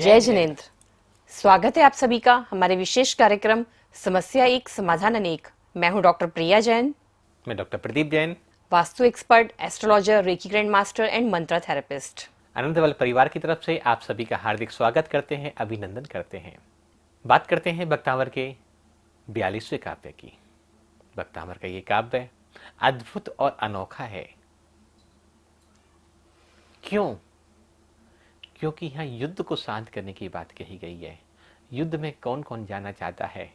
जय जिनेंद्र। स्वागत है आप सभी का हमारे विशेष कार्यक्रम समस्या एक समाधान अनेक। मैं हूं डॉक्टर प्रिया जैन। मैं doctor Pradeep Jain, vastu expert, astrologer, reiki grand master and मंत्र थेरेपिस्ट। आनंदवल परिवार की तरफ से आप सभी का हार्दिक स्वागत करते हैं, अभिनंदन करते हैं। बात करते हैं बख्तावर के 42वें काव्य की। बख्तावर का ये काव्य अद्भुत और अनोखा है। क्यों? क्योंकि यहाँ युद्ध को शांत करने की बात कही गई है। युद्ध में कौन कौन जाना चाहता है?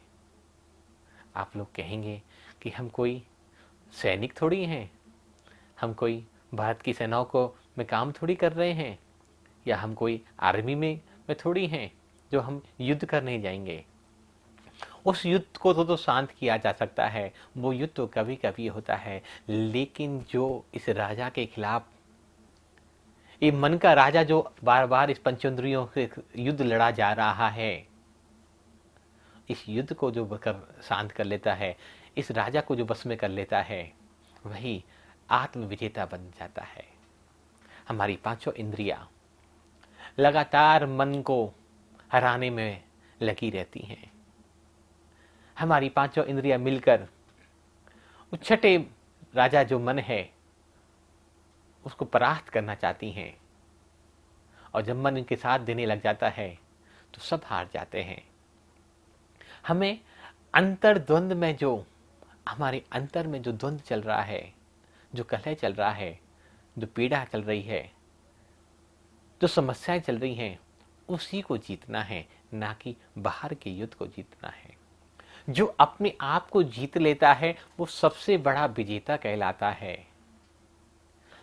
आप लोग कहेंगे कि हम कोई सैनिक थोड़ी हैं, हम कोई भारत की सेनाओं को में काम थोड़ी कर रहे हैं, या हम कोई आर्मी में थोड़ी हैं जो हम युद्ध करने जाएंगे। उस युद्ध को तो शांत किया जा सकता है, वो युद्ध तो कभी कभी होता है, लेकिन जो इस राजा के खिलाफ, ये मन का राजा जो बार बार इस पंचेंद्रियों से युद्ध लड़ा जा रहा है, इस युद्ध को जो शांत कर लेता है, इस राजा को जो बस में कर लेता है, वही आत्म विजेता बन जाता है। हमारी पांचों इंद्रियां लगातार मन को हराने में लगी रहती हैं। हमारी पांचों इंद्रियां मिलकर उस छठे राजा जो मन है उसको परास्त करना चाहती हैं, और जब मन इनके साथ देने लग जाता है तो सब हार जाते हैं। हमें अंतर्द्वंद में हमारे अंतर में जो द्वंद चल रहा है, जो कलह चल रहा है, जो पीड़ा चल रही है, जो समस्याएं चल रही हैं, उसी को जीतना है, ना कि बाहर के युद्ध को जीतना है। जो अपने आप को जीत लेता है वो सबसे बड़ा विजेता कहलाता है।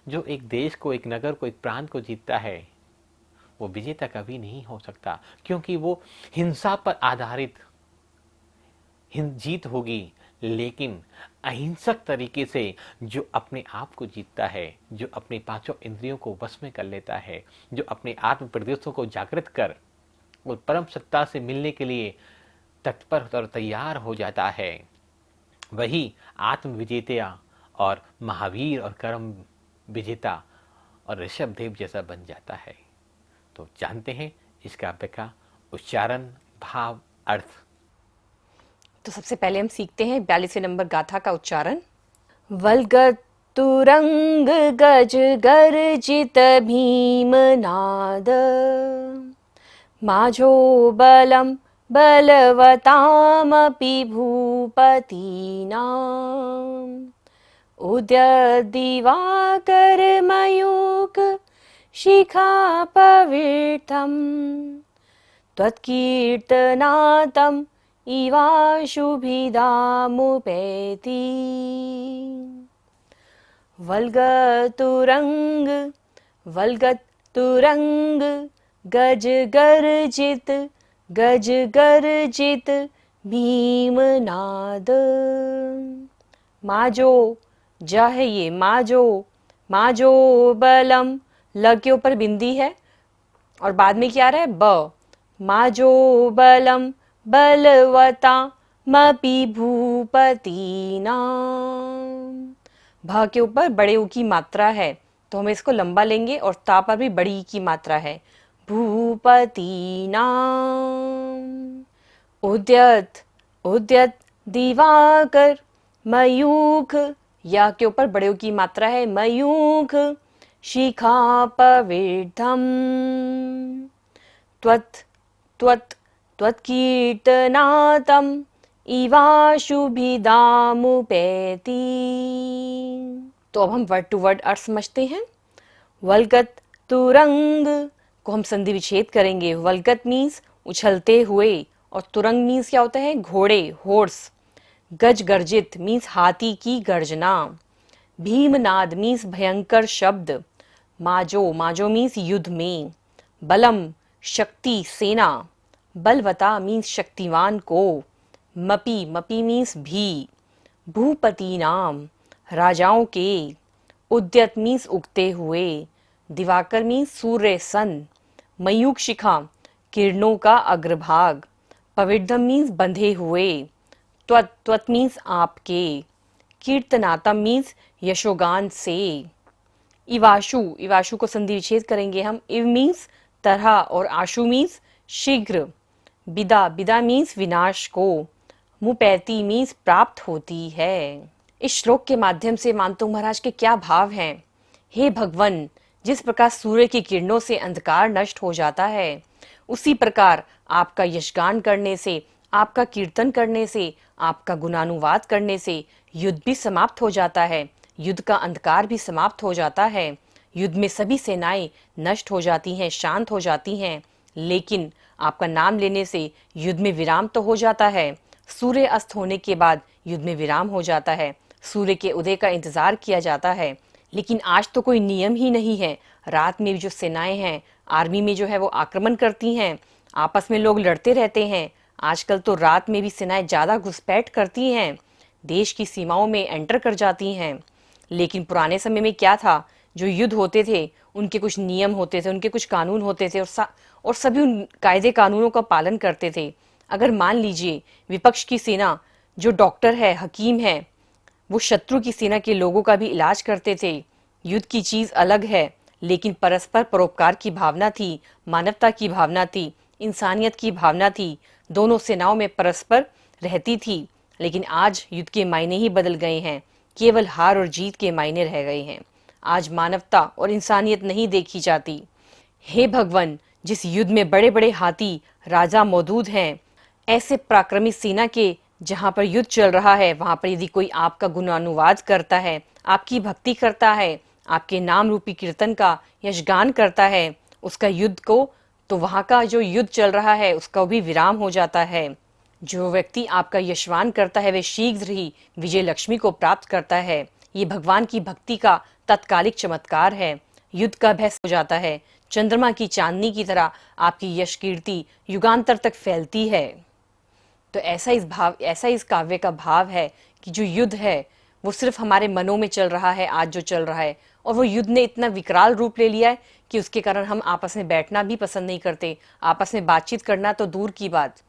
जो एक देश को, एक नगर को, एक प्रांत को जीतता है वो विजेता कभी नहीं हो सकता, क्योंकि वो हिंसा पर आधारित जीत होगी। लेकिन अहिंसक तरीके से जो अपने आप को जीतता है, जो अपने पांचों इंद्रियों को वश में कर लेता है, जो अपने आत्म प्रदेशों को जागृत कर और परम सत्ता से मिलने के लिए तत्पर और तैयार हो जाता है, वही आत्म विजेता और महावीर और कर्म विजेता और ऋषभ देव जैसा बन जाता है। तो जानते हैं इस काव्य का उच्चारण, भाव, अर्थ। तो सबसे पहले हम सीखते हैं 42वें नंबर गाथा का उच्चारण। वल्गत तुरंग गज गर्जित भीमनाद, माझो बलम बलवतामपि भूपतीनाम्, उद्यद्दिवाकर मयूख शिखापविर्थम्, त्वत्कीर्तनातम् इवाशुभिदामुपेति। वल्गतुरंग वल्गतुरंग गज गर्जित भीमनाद। माजो जा है ये, माजो बलम, ल के ऊपर बिंदी है और बाद में क्या आ रहा है, ब। माजो बलम बलवता मपि भूपतीनां, भा के ऊपर बड़े ऊ की मात्रा है तो हम इसको लंबा लेंगे, और ता पर भी बड़ी की मात्रा है, भूपतीनां। उद्यत दिवाकर मयूख, या के ऊपर बड़े ऊ की मात्रा है, मयूख शिखापविद्धम्, त्वत्कीर्तनातम् इवाशुभिदामुपेति। तो अब हम वर्ड टू वर्ड अर्थ समझते हैं। वल्गत तुरंग को हम संधि विच्छेद करेंगे। वल्गत मीन्स उछलते हुए, और तुरंग मीन्स क्या होता है, घोड़े, हॉर्स। गज गर्जित मीन्स हाथी की गर्जना। भीमनाद मीन्स भयंकर शब्द। माजो मीन्स युद्ध में। बलम शक्ति, सेना। बलवता मीन्स शक्तिवान को। मपी मीन्स भी। भूपति नाम राजाओं के। उद्यत मीन्स उगते हुए। दिवाकर मीन्स सूर्य, सन। मयूख शिखा किरणों का अग्रभाग। पविद्धम मीन्स बंधे हुए। त्वत मीन्स आपके। कीर्तनातम मीन्स यशोगान से। इवाशु को संधि विच्छेद करेंगे हम। इव मीन्स तरह, और आशु मीन्स शीघ्र, बिदा, बिदा मीन्स विनाश को, मुपैती मीन्स प्राप्त होती है। इस श्लोक के माध्यम से मानतोग महाराज के क्या भाव हैं? हे भगवन, जिस प्रकार सूर्य की किरणों से अंधकार नष्ट हो जाता है, उसी प्रकार आपका यशगान करने से, आपका कीर्तन करने से, आपका गुणानुवाद करने से युद्ध भी समाप्त हो जाता है, युद्ध का अंधकार भी समाप्त हो जाता है, युद्ध में सभी सेनाएं नष्ट हो जाती हैं, शांत हो जाती हैं। लेकिन आपका नाम लेने से युद्ध में विराम तो हो जाता है, सूर्य अस्त होने के बाद युद्ध में विराम हो जाता है, सूर्य के उदय का इंतजार किया जाता है। लेकिन आज तो कोई नियम ही नहीं है। रात में भी जो सेनाएं हैं, आर्मी में जो है वो आक्रमण करती हैं, आपस में लोग लड़ते रहते हैं। आजकल तो रात में भी सेनाएं ज्यादा घुसपैठ करती हैं, देश की सीमाओं में एंटर कर जाती हैं। लेकिन पुराने समय में क्या था, जो युद्ध होते थे उनके कुछ नियम होते थे, उनके कुछ कानून होते थे, और सभी उन कायदे कानूनों का पालन करते थे। अगर मान लीजिए विपक्ष की सेना, जो डॉक्टर है, हकीम है, वो शत्रु की सेना के लोगों का भी इलाज करते थे। युद्ध की चीज अलग है, लेकिन परस्पर परोपकार की भावना थी, मानवता की भावना थी, इंसानियत की भावना थी, दोनों सेनाओं में परस्पर रहती थी। लेकिन आज युद्ध के मायने ही बदल गए हैं, केवल हार और जीत के मायने रह गए हैं। आज मानवता और इंसानियत नहीं देखी जाती। हे भगवान, जिस युद्ध में बड़े बड़े हाथी राजा मौजूद हैं, ऐसे पराक्रमी सेना के जहां पर युद्ध चल रहा है, वहां पर यदि कोई आपका गुणानुवाद करता है, आपकी भक्ति करता है, आपके नाम रूपी कीर्तन का यशगान करता है, उसका युद्ध को, तो वहां का जो युद्ध चल रहा है उसका भी विराम हो जाता है। जो व्यक्ति आपका यशगान करता है वह शीघ्र ही विजय लक्ष्मी को प्राप्त करता है। ये भगवान की भक्ति का तत्कालिक चमत्कार है। युद्ध का भय हो जाता है, चंद्रमा की चांदनी की तरह आपकी यश कीर्ति युगांतर तक फैलती है। तो ऐसा इस काव्य का भाव है कि जो युद्ध है वो सिर्फ हमारे मनों में चल रहा है, आज जो चल रहा है, और वो युद्ध ने इतना विकराल रूप ले लिया है कि उसके कारण हम आपस में बैठना भी पसंद नहीं करते, आपस में बातचीत करना तो दूर की बात।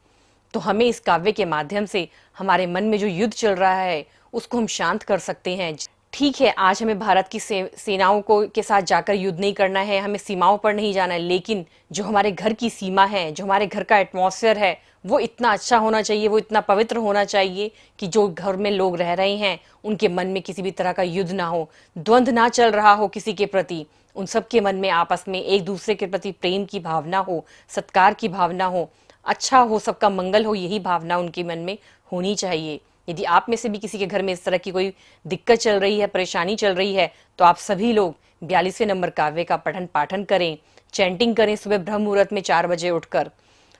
तो हमें इस काव्य के माध्यम से हमारे मन में जो युद्ध चल रहा है उसको हम शांत कर सकते हैं। ठीक है, आज हमें भारत की सेनाओं को के साथ जाकर युद्ध नहीं करना है, हमें सीमाओं पर नहीं जाना है, लेकिन जो हमारे घर की सीमा है, जो हमारे घर का एटमॉस्फेयर है, वो इतना अच्छा होना चाहिए, वो इतना पवित्र होना चाहिए कि जो घर में लोग रह रहे हैं उनके मन में किसी भी तरह का युद्ध ना हो, द्वंद्व ना चल रहा हो किसी के प्रति। उन सबके मन में आपस में एक दूसरे के प्रति प्रेम की भावना हो, सत्कार की भावना हो, अच्छा हो, सबका मंगल हो, यही भावना उनके मन में होनी चाहिए। यदि आप में से भी किसी के घर में इस तरह की कोई दिक्कत चल रही है, परेशानी चल रही है, तो आप सभी लोग 42वें नंबर काव्य का पठन पाठन करें, चैंटिंग करें सुबह ब्रह्म मुहूर्त में 4 बजे उठकर।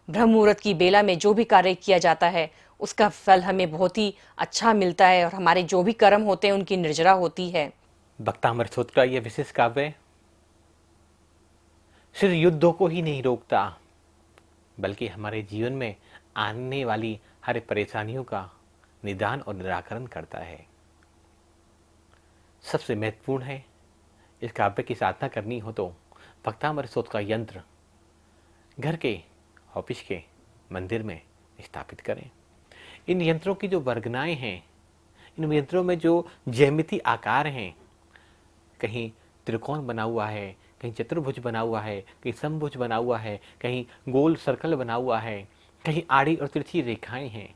ब्रह्म मुहूर्त की बेला में जो भी कार्य किया जाता है उसका फल हमें बहुत ही अच्छा मिलता है, और हमारे जो भी कर्म होते हैं उनकी निर्जरा होती है। भक्तामृत स्तोत्र का यह विशेष काव्य सिर्फ युद्धों को ही नहीं रोकता, बल्कि हमारे जीवन में आने वाली हर परेशानियों का निदान और निराकरण करता है। सबसे महत्वपूर्ण है, इस काव्य की साधना करनी हो तो भक्तामृत स्तोत्र का यंत्र घर के, ऑफिस के, मंदिर में स्थापित करें। इन यंत्रों की जो वर्गनाएं हैं, इन यंत्रों में जो ज्यामिति आकार हैं, कहीं त्रिकोण बना हुआ है, कहीं चतुर्भुज बना हुआ है, कहीं समभुज बना हुआ है, कहीं गोल सर्कल बना हुआ है, कहीं आड़ी और तिरछी रेखाएं हैं।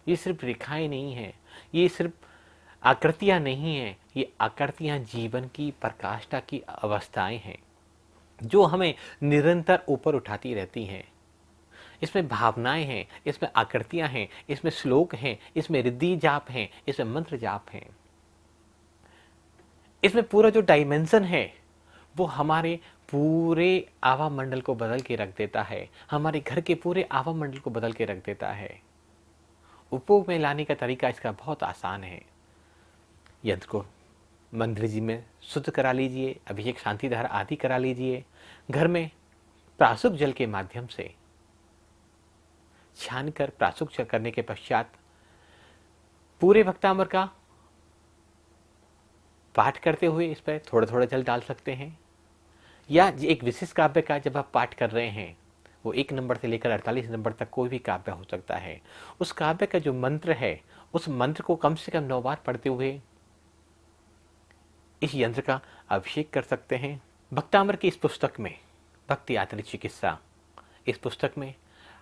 ये सिर्फ रेखाएं नहीं हैं, ये सिर्फ आकृतियां नहीं हैं, ये आकृतियां जीवन की प्रकाष्ठा की अवस्थाएं हैं जो हमें निरंतर ऊपर उठाती रहती हैं। इसमें भावनाएं हैं, इसमें आकृतियां हैं, इसमें श्लोक हैं, इसमें रिद्धि जाप हैं, इसमें मंत्र जाप हैं। इसमें पूरा जो डायमेंशन है वो हमारे पूरे आवा मंडल को बदल के रख देता है, हमारे घर के पूरे आवा मंडल को बदल के रख देता है। उपयोग में लाने का तरीका इसका बहुत आसान है। यंत्र को मंदिर जी में शुद्ध करा लीजिए, अभिषेक शांति धारा आदि करा लीजिए। घर में प्रासुक जल के माध्यम से छान कर प्रासुक करने के पश्चात पूरे भक्तामृत का पाठ करते हुए इस पर थोड़ा थोड़ा जल डाल सकते हैं, या एक विशेष काव्य का जब आप पाठ कर रहे हैं, वो 1 नंबर से लेकर 48 नंबर तक कोई भी काव्य हो सकता है, उस काव्य का जो मंत्र है उस मंत्र को कम से कम 9 बार पढ़ते हुए इस यंत्र का अभिषेक कर सकते हैं। भक्तामृत की इस पुस्तक में, भक्ति आधारित चिकित्सा, इस पुस्तक में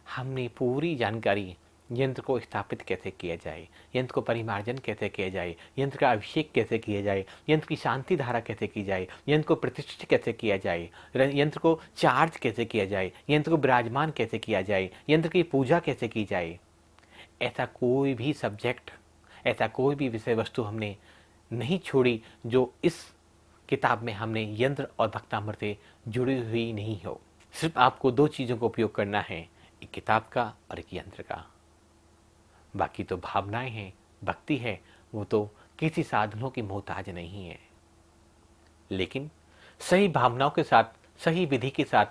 हमने पूरी जानकारी यंत्र को स्थापित कैसे किया जाए, यंत्र को परिमार्जन कैसे किया जाए, यंत्र का अभिषेक कैसे किया जाए, यंत्र की शांति धारा कैसे की जाए, यंत्र को प्रतिष्ठित कैसे किया जाए, यंत्र को चार्ज कैसे किया जाए, यंत्र को विराजमान कैसे किया जाए, यंत्र की पूजा कैसे की जाए, ऐसा कोई भी सब्जेक्ट, ऐसा कोई भी विषय वस्तु हमने नहीं छोड़ी जो इस किताब में हमने यंत्र और भक्तामृत से जुड़ी हुई नहीं हो। सिर्फ आपको दो चीज़ों का उपयोग करना है, एक किताब का और एक यंत्र का। बाकी तो भावनाएं हैं, भक्ति है, वो तो किसी साधनों की मोहताज नहीं है। लेकिन सही भावनाओं के साथ, सही विधि के साथ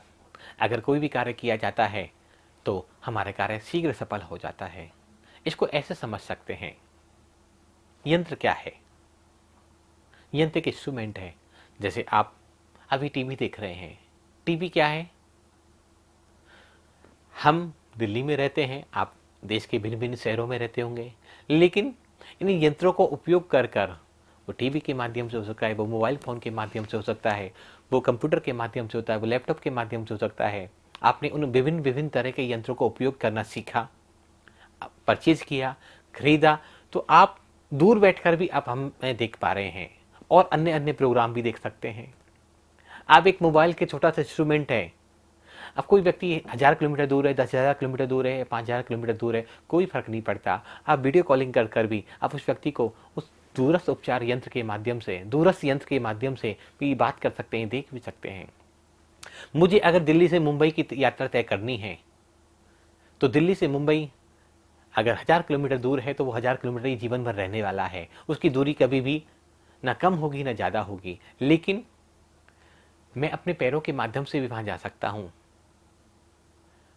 अगर कोई भी कार्य किया जाता है तो हमारा कार्य शीघ्र सफल हो जाता है। इसको ऐसे समझ सकते हैं, यंत्र क्या है? यंत्र एक इंस्ट्रूमेंट है। जैसे आप अभी टीवी देख रहे हैं, टीवी क्या है? हम दिल्ली में रहते हैं, आप देश के भिन्न भिन्न शहरों में रहते होंगे, लेकिन इन यंत्रों को उपयोग कर कर, वो टीवी के माध्यम से हो सकता है, वो मोबाइल फ़ोन के माध्यम से हो सकता है, वो कंप्यूटर के माध्यम से होता है, वो लैपटॉप के माध्यम से हो सकता है। आपने उन विभिन्न विभिन्न तरह के यंत्रों को उपयोग करना सीखा, परचेज किया, खरीदा, तो आप दूर बैठकर भी आप हमें देख पा रहे हैं और अन्य अन्य प्रोग्राम भी देख सकते हैं। आप एक मोबाइल के छोटा सा इंस्ट्रूमेंट है। अब कोई व्यक्ति 1000 किलोमीटर दूर है, 10,000 किलोमीटर दूर है, 5000 किलोमीटर दूर है, कोई फर्क नहीं पड़ता। आप वीडियो कॉलिंग कर कर भी आप उस व्यक्ति को उस दूरस्थ उपचार यंत्र के माध्यम से, दूरस्थ यंत्र के माध्यम से भी बात कर सकते हैं, देख भी सकते हैं। मुझे अगर दिल्ली से मुंबई की यात्रा तय करनी है तो दिल्ली से मुंबई अगर 1000 किलोमीटर दूर है तो वो 1000 किलोमीटर ही जीवन भर रहने वाला है। उसकी दूरी कभी भी ना कम होगी ना ज़्यादा होगी, लेकिन मैं अपने पैरों के माध्यम से भी वहाँ जा सकता हूँ।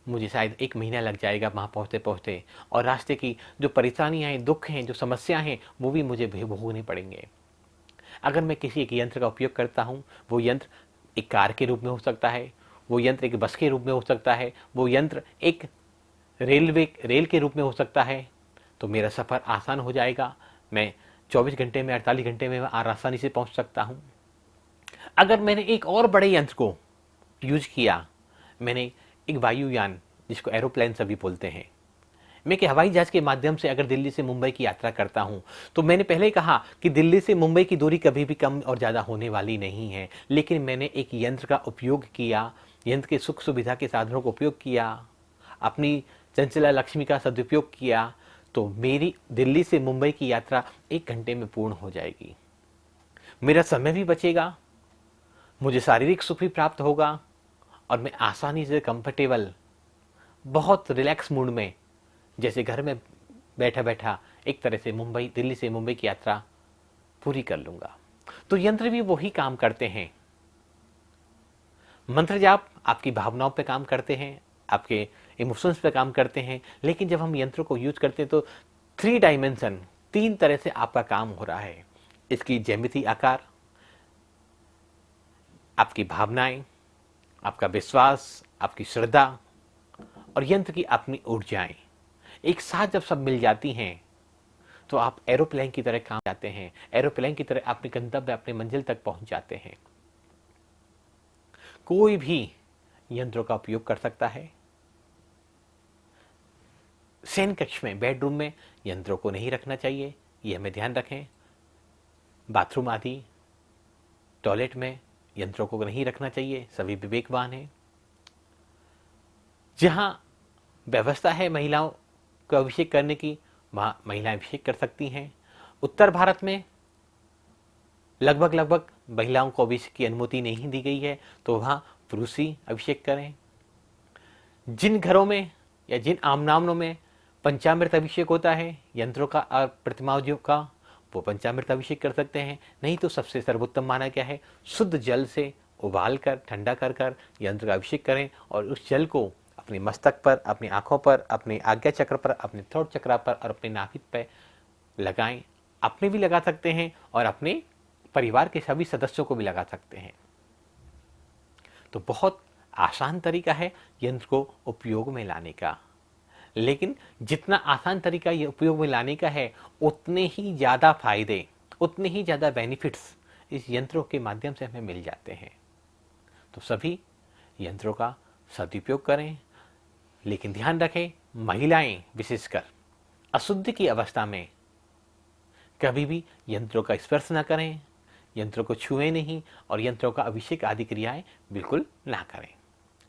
मुझे शायद 1 महीना लग जाएगा वहाँ पहुँचते पहुँचते, और रास्ते की जो परेशानियाँ हैं, दुख हैं, जो समस्या हैं, वो भी मुझे भोगने पड़ेंगे। अगर मैं किसी एक यंत्र का उपयोग करता हूँ, वो यंत्र एक कार के रूप में हो सकता है, वो यंत्र एक बस के रूप में हो सकता है, वो यंत्र एक रेल के रूप में हो सकता है, तो मेरा सफ़र आसान हो जाएगा। मैं 24 घंटे में, 48 घंटे में आसानी से पहुँच सकता हूँ। अगर मैंने एक और बड़े यंत्र को यूज किया, मैंने एक वायुयान, जिसको एरोप्लेन सभी बोलते हैं, मैं कि हवाई जहाज के माध्यम से अगर दिल्ली से मुंबई की यात्रा करता हूं, तो मैंने पहले कहा कि दिल्ली से मुंबई की दूरी कभी भी कम और ज़्यादा होने वाली नहीं है, लेकिन मैंने एक यंत्र का उपयोग किया, यंत्र के सुख सुविधा के साधनों का उपयोग किया, अपनी चंचला लक्ष्मी का सदुपयोग किया, तो मेरी दिल्ली से मुंबई की यात्रा 1 घंटे में पूर्ण हो जाएगी। मेरा समय भी बचेगा, मुझे शारीरिक सुख भी प्राप्त होगा, और मैं आसानी से कंफर्टेबल, बहुत रिलैक्स मूड में, जैसे घर में बैठा बैठा एक तरह से दिल्ली से मुंबई की यात्रा पूरी कर लूँगा। तो यंत्र भी वही काम करते हैं। मंत्र जाप आपकी भावनाओं पे काम करते हैं, आपके इमोशंस पे काम करते हैं, लेकिन जब हम यंत्र को यूज करते हैं तो 3 डायमेंशन, 3 तरह से आपका काम हो रहा है। इसकी ज्यामिति आकार, आपकी भावनाएं, आपका विश्वास, आपकी श्रद्धा और यंत्र की अपनी ऊर्जाएं एक साथ जब सब मिल जाती हैं तो आप एरोप्लेन की तरह काम जाते हैं, एरोप्लेन की तरह अपने गंतव्य, अपने मंजिल तक पहुंच जाते हैं। कोई भी यंत्रों का उपयोग कर सकता है। शयन कक्ष में, बेडरूम में यंत्रों को नहीं रखना चाहिए, ये हमें ध्यान रखें। बाथरूम आदि, टॉयलेट में यंत्रों को नहीं रखना चाहिए, सभी विवेकवान हैं। जहां व्यवस्था है महिलाओं को अभिषेक करने की, वहां महिलाएं अभिषेक कर सकती हैं। उत्तर भारत में लगभग महिलाओं को अभिषेक की अनुमति नहीं दी गई है, तो वहां पुरुष ही अभिषेक करें। जिन घरों में या जिन आमनामों में पंचामृत अभिषेक होता है यंत्रों का और प्रतिमाओं का, वो पंचामृत अभिषेक कर सकते हैं। नहीं तो सबसे सर्वोत्तम माना क्या है, शुद्ध जल से उबाल कर, ठंडा कर कर यंत्र का अभिषेक करें और उस जल को अपने मस्तक पर, अपनी आंखों पर, अपने आज्ञा चक्र पर, अपने थ्रोट चक्र पर और अपने नाभिक पर लगाएं। अपने भी लगा सकते हैं और अपने परिवार के सभी सदस्यों को भी लगा सकते हैं। तो बहुत आसान तरीका है यंत्र को उपयोग में लाने का, लेकिन जितना आसान तरीका ये उपयोग में लाने का है, उतने ही ज़्यादा फायदे, उतने ही ज़्यादा बेनिफिट्स इस यंत्रों के माध्यम से हमें मिल जाते हैं। तो सभी यंत्रों का सदुपयोग करें, लेकिन ध्यान रखें, महिलाएं विशेषकर अशुद्धि की अवस्था में कभी भी यंत्रों का स्पर्श ना करें, यंत्रों को छुएं नहीं और यंत्रों का अभिषेक आदि क्रियाएं बिल्कुल ना करें।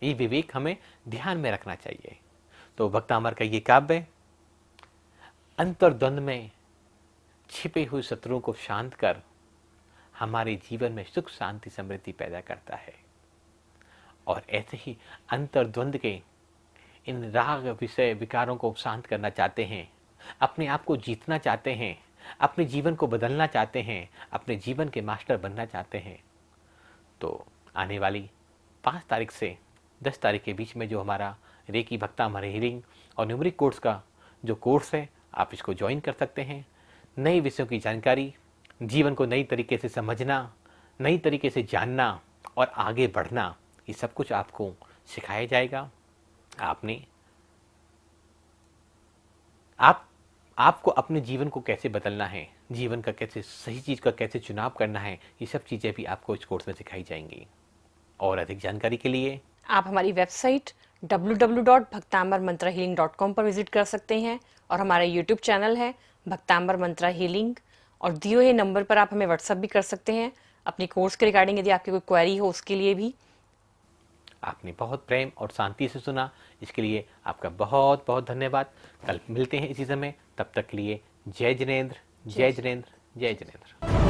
ये विवेक हमें ध्यान में रखना चाहिए। तो भक्तामर का ये काव्य अंतर्द्वंद में छिपे हुए शत्रुओं को शांत कर हमारे जीवन में सुख शांति समृद्धि पैदा करता है। और ऐसे ही अंतर्द्वंद के इन राग विषय विकारों को शांत करना चाहते हैं, अपने आप को जीतना चाहते हैं, अपने जीवन को बदलना चाहते हैं, अपने जीवन के मास्टर बनना चाहते हैं, तो आने वाली 5 तारीख से 10 तारीख के बीच में जो हमारा रेकी भक्तामर हीलिंग और न्यूमरिक कोर्स का जो कोर्स है, आप इसको ज्वाइन कर सकते हैं। नए विषयों की जानकारी, जीवन को नई तरीके से समझना, नई तरीके से जानना और आगे बढ़ना, ये सब कुछ आपको सिखाया जाएगा। आपको अपने जीवन को कैसे बदलना है, जीवन का कैसे सही चीज का कैसे चुनाव करना है, ये सब चीजें भी आपको इस कोर्स में सिखाई जाएंगी। और अधिक जानकारी के लिए आप हमारी वेबसाइट www.bhaktamarmantrahealing.com पर विजिट कर सकते हैं और हमारा यूट्यूब चैनल है भक्तांबर मंत्रा हीलिंग, और दिए हुए नंबर पर आप हमें व्हाट्सएप भी कर सकते हैं अपनी कोर्स के रिगार्डिंग, यदि आपकी कोई क्वेरी हो उसके लिए भी। आपने बहुत प्रेम और शांति से सुना, इसके लिए आपका बहुत बहुत धन्यवाद। कल मिलते हैं इसी समय, तब तक के लिए जय जिनेंद्र, जय जिनेंद्र, जय जिनेंद्र।